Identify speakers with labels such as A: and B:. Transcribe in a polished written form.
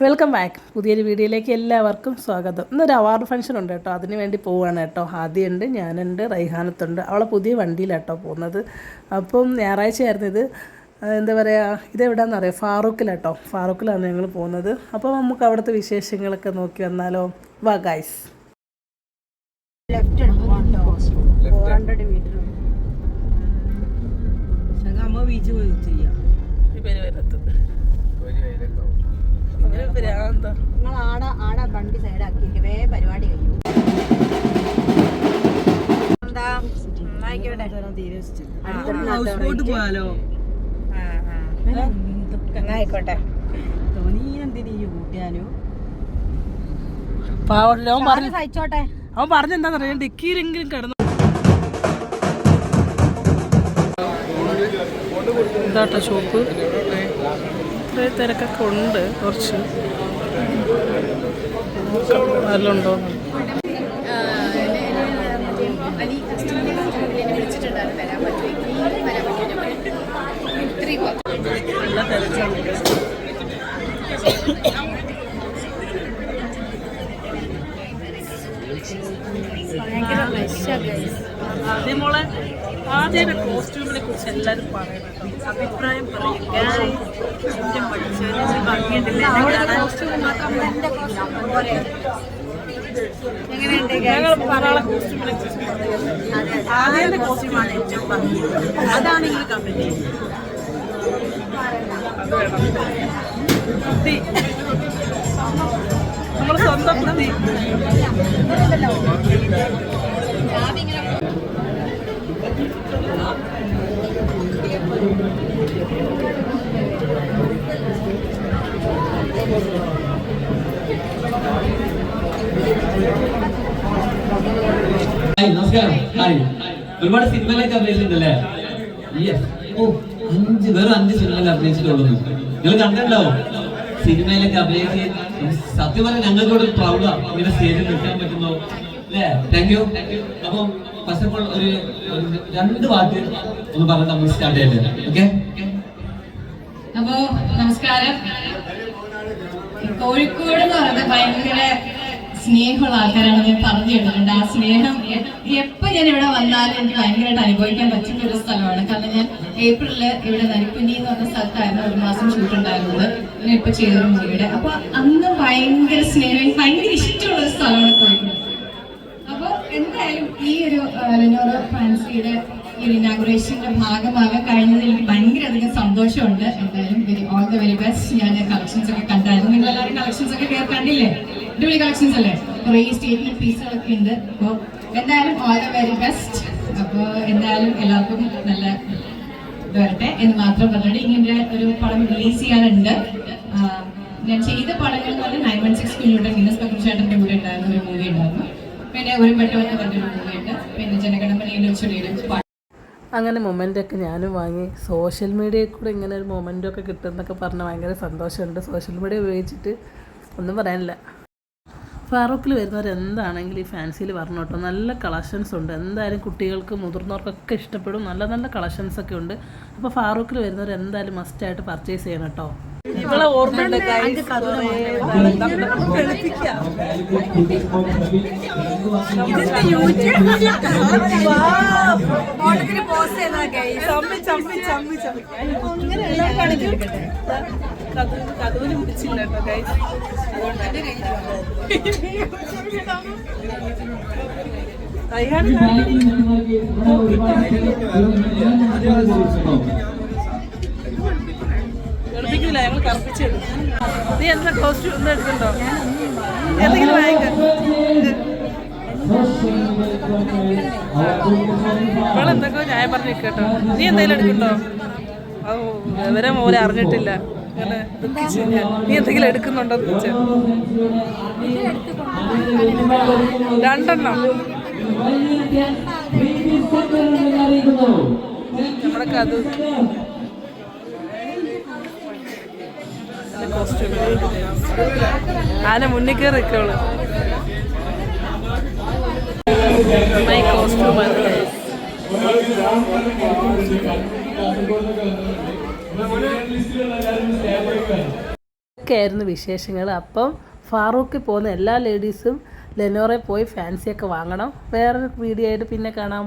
A: Welcome back. പുതിയൊരു വീഡിയോയിലേക്ക് എല്ലാവർക്കും സ്വാഗതം. ഇന്നൊരു അവാർഡ് ഫംഗ്ഷൻ ഉണ്ട് കേട്ടോ, അതിന് വേണ്ടി പോവുകയാണ് കേട്ടോ. ആദ്യമുണ്ട്, ഞാനുണ്ട്, റൈഹാനത്തുണ്ട്. അവളെ പുതിയ വണ്ടിയിലാട്ടോ പോകുന്നത്. അപ്പം ഞായറാഴ്ചയായിരുന്നു ഇത്. എന്താ പറയുക, ഇതെവിടെയാണെന്ന് അറിയാം, ഫാറൂഖിലാട്ടോ. ഫാറൂഖിലാണ് ഞങ്ങൾ പോകുന്നത്. അപ്പോൾ നമുക്ക് അവിടുത്തെ വിശേഷങ്ങളൊക്കെ നോക്കി വന്നാലോ? വാ ഗൈസ്.
B: വണ്ടി സൈഡാക്കി പരിപാടി കഴിയും. ആയിക്കോട്ടെ.
A: അവൻ പറഞ്ഞെന്താന്നറിയാം, ഡിക്കിയിലെങ്കിലും കിടന്നു. ഇതാട്ടോ ഷോപ്പ്. ഇത്രയും തിരക്കൊക്കെ ഉണ്ട്. കുറച്ച് നല്ലുണ്ടോ? നല്ല തിരക്കാണ്. ആദ്യം മോളെ ആദ്യം കോസ്റ്റ്യൂമിനെ കുറിച്ച് എല്ലാവരും പറയണം, അഭിപ്രായം പറയും. ഞങ്ങൾ പല കോസ്റ്റ്യൂമിനെ കുറിച്ച് ആദ്യത്തെ കോസ്റ്റ്യൂമാണ് ഏറ്റവും ഭംഗി. അതാണ് ഈ കമ്പനി. അത് വേണം. ബുദ്ധി, നമ്മൾ സ്വന്തം ബുദ്ധി.
C: നമസ്കാരം. ഹായ്. ഒരുപാട് സിനിമയിലൊക്കെ അഭിനയിച്ചിട്ടുണ്ടല്ലേ? വെറും 5 സിനിമയിൽ അഭിനയിച്ചിട്ടുള്ളൂ. നിങ്ങൾ കണ്ടിട്ടുണ്ടാവും സിനിമയിലൊക്കെ അഭിനയിച്ച്. സത്യം പറഞ്ഞാൽ ഞങ്ങൾക്കോട് പ്രൗഡാ ഇങ്ങനെ സ്റ്റേജിൽ നിൽക്കാൻ പറ്റുന്നു അല്ലേ? Thank you. അപ്പം ഫസ്റ്റ് ഓഫ് ഓൾ ഒരു 2 വാക്ക് ഒന്ന് പറഞ്ഞ് നമ്മൾ സ്റ്റാർട്ട് ചെയ്യട്ടെ. ഓക്കെ.
D: അപ്പോ നമസ്കാരം. കോഴിക്കോട് എന്ന് പറയുന്നത് ഭയങ്കര സ്നേഹമുള്ള ആൾക്കാരാണ്. ഞാൻ പറഞ്ഞു കേട്ടിട്ടുണ്ട്. ആ സ്നേഹം എപ്പോൾ ഞാൻ ഇവിടെ വന്നാലും എനിക്ക് ഭയങ്കരമായിട്ട് അനുഭവിക്കാൻ പറ്റുന്ന ഒരു സ്ഥലമാണ്. കാരണം ഞാൻ ഏപ്രിലില് ഇവിടെ നരിക്കുനി എന്ന് പറഞ്ഞ സ്ഥലത്തായിരുന്നു 1 മാസം ഷൂട്ട് ഉണ്ടായിരുന്നത്. ഞാൻ ഇപ്പൊ ചെയ്തൊരു മൂവിയുടെ. അപ്പൊ അന്ന് ഭയങ്കര സ്നേഹം, ഭയങ്കര ഇഷ്ടമുള്ള ഒരു സ്ഥലമാണ് കോഴിക്കോട്. അപ്പൊ എന്തായാലും ഈ ഒരു ലെനോറോ ഫാൻസിയുടെ ഈ ഇനാഗുറേഷന്റെ ഭാഗമാകാൻ കഴിഞ്ഞതിൽ എനിക്ക് ഭയങ്കര അധികം സന്തോഷമുണ്ട്. എന്തായാലും ഓൾ ദ വെരി ബെസ്റ്റ്. ഞാൻ കളക്ഷൻസ് ഒക്കെ കണ്ടായിരുന്നു. നിങ്ങൾ എല്ലാവരും കളക്ഷൻസ് ഒക്കെ കണ്ടില്ലേ? അടിപൊളി കളക്ഷൻസ് അല്ലേ? കുറേ സ്റ്റേറ്റ്മെന്റ് പീസുകളൊക്കെ ഉണ്ട്. അപ്പോൾ എന്തായാലും ഓൾ ദ വെരി ബെസ്റ്റ്. അപ്പോൾ എന്തായാലും എല്ലാവർക്കും നല്ല ഇത് വരട്ടെ എന്ന് മാത്രം പറഞ്ഞിട്ട് ഇങ്ങനെ ഒരു പടം റിലീസ് ചെയ്യാനുണ്ട്. ഞാൻ ചെയ്ത പടങ്ങൾ എന്ന് പറഞ്ഞാൽ 916 കുഞ്ഞുട്ടൻ ഗിന്നസ് പക്രുചേട്ടൻ്റെ കൂടെ ഉണ്ടായിരുന്ന ഒരു മൂവി ഉണ്ടായിരുന്നു. പിന്നെ ഒരു പെട്ടെന്ന് പറഞ്ഞൊരു മൂവി ഉണ്ട്. പിന്നെ ജനഗണമനയിലും ചൊല്ലിയിലും.
A: അങ്ങനെ മൊമെൻ്റൊക്കെ ഞാനും വാങ്ങി. സോഷ്യൽ മീഡിയയിൽ കൂടെ ഇങ്ങനെ ഒരു മൊമെൻ്റൊക്കെ കിട്ടുമെന്നൊക്കെ പറഞ്ഞാൽ ഭയങ്കര സന്തോഷമുണ്ട്. സോഷ്യൽ മീഡിയ ഉപയോഗിച്ചിട്ട് ഒന്നും പറയാനില്ല. ഫാറൂഖിൽ വരുന്നവർ എന്താണെങ്കിലും ഈ ഫാൻസിയിൽ പറഞ്ഞു കേട്ടോ. നല്ല കളക്ഷൻസ് ഉണ്ട്. എന്തായാലും കുട്ടികൾക്ക് മുതിർന്നവർക്കൊക്കെ ഇഷ്ടപ്പെടും. നല്ല നല്ല കളക്ഷൻസൊക്കെ ഉണ്ട്. അപ്പോൾ ഫാറൂഖിൽ വരുന്നവർ എന്തായാലും മസ്റ്റായിട്ട് പർച്ചേസ് ചെയ്യണം കേട്ടോ. ഇവളെ ഓർമ്മയുണ്ട് കഥൂന് പിടിച്ചില്ല കേട്ടോ ഗൈസ്. ില്ല ഞങ്ങൾ കറപ്പിച്ചിടും. നീ എന്താ കോസ്റ്റ്യൂം ഒന്നും എടുക്കണ്ടോ? എന്തെങ്കിലും വാങ്ങിക്ക. ഇവളെന്തൊക്കെ ന്യായം പറഞ്ഞു കേട്ടോ. നീ എന്തെങ്കിലും എടുക്കണ്ടോ? ഓ ഇവരെ മോലെ അറിഞ്ഞിട്ടില്ല. അങ്ങനെ ദുഃഖിച്ച് നീ എന്തെങ്കിലും എടുക്കുന്നുണ്ടോ എന്ന് ചോദിച്ചാൽ 2 നമ്മുടെ കഥ കോസ്റ്റ്യൂം ആന മുന്നിൽ കയറി നിൽക്കുള്ളൂ. മൈ കോസ്റ്റ്യൂം ഇതൊക്കെയായിരുന്നു വിശേഷങ്ങൾ. അപ്പം ഫാറൂഖിൽ പോകുന്ന എല്ലാ ലേഡീസും ലെനോറെ പോയി ഫാൻസിയൊക്കെ വാങ്ങണം. വേറൊരു വീഡിയോ ആയിട്ട് പിന്നെ കാണാം.